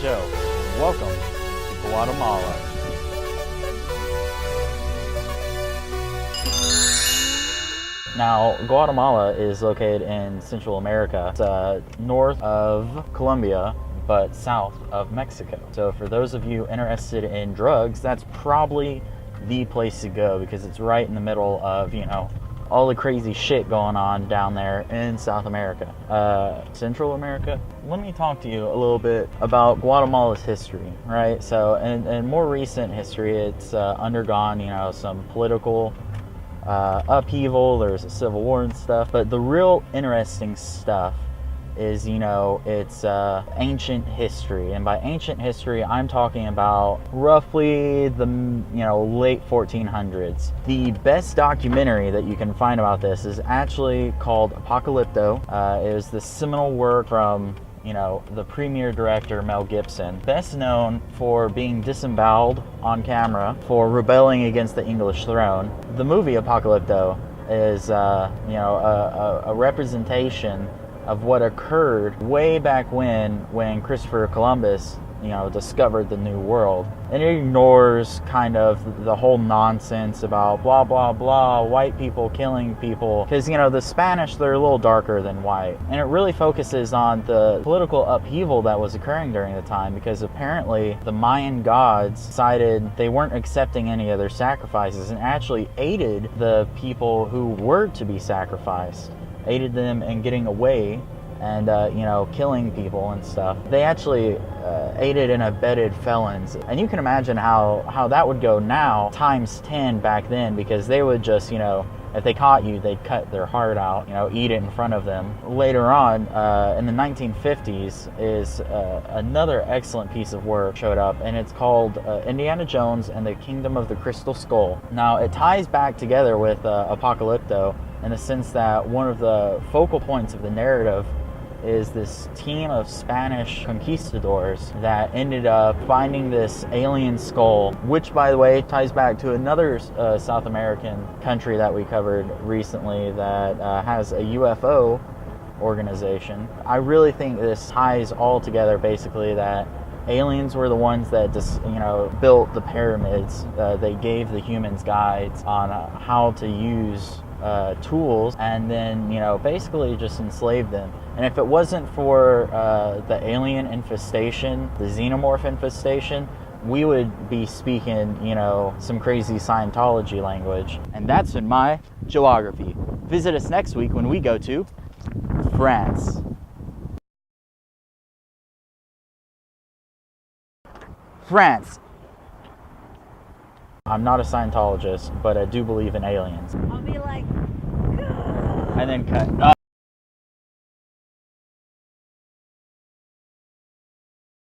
show. Welcome to Guatemala. Now, Guatemala is located in Central America. It's north of Colombia, but south of Mexico. So for those of you interested in drugs, that's probably the place to go because it's right in the middle of, all the crazy shit going on down there in South America. Central America. Let me talk to you a little bit about Guatemala's history, right? So in more recent history, it's undergone, some political upheaval. There's a civil war and stuff. But the real interesting stuff is, it's ancient history. And by ancient history, I'm talking about roughly the, late 1400s. The best documentary that you can find about this is actually called Apocalypto. It was the seminal work from, the premier director, Mel Gibson, best known for being disemboweled on camera for rebelling against the English throne. The movie Apocalypto is, a representation of what occurred way back when Christopher Columbus, discovered the New World. And it ignores kind of the whole nonsense about blah, blah, blah, white people killing people. Because, the Spanish, they're a little darker than white. And it really focuses on the political upheaval that was occurring during the time, because apparently the Mayan gods decided they weren't accepting any of their sacrifices and actually aided the people who were to be sacrificed. Aided them in getting away and, killing people and stuff. They actually aided and abetted felons. And you can imagine how that would go now, times 10 back then, because they would just, if they caught you, they'd cut their heart out, eat it in front of them. Later on, in the 1950s, is another excellent piece of work showed up, and it's called Indiana Jones and the Kingdom of the Crystal Skull. Now, it ties back together with Apocalypto in the sense that one of the focal points of the narrative is this team of Spanish conquistadors that ended up finding this alien skull, which, by the way, ties back to another South American country that we covered recently that has a UFO organization. I really think this ties all together, basically, that aliens were the ones that just, built the pyramids. They gave the humans guides on how to use tools, and then, basically just enslaved them. And if it wasn't for the alien infestation, the xenomorph infestation, we would be speaking, some crazy Scientology language. And that's been my geography. Visit us next week when we go to France. France. I'm not a Scientologist, but I do believe in aliens. I'll be like, and then cut.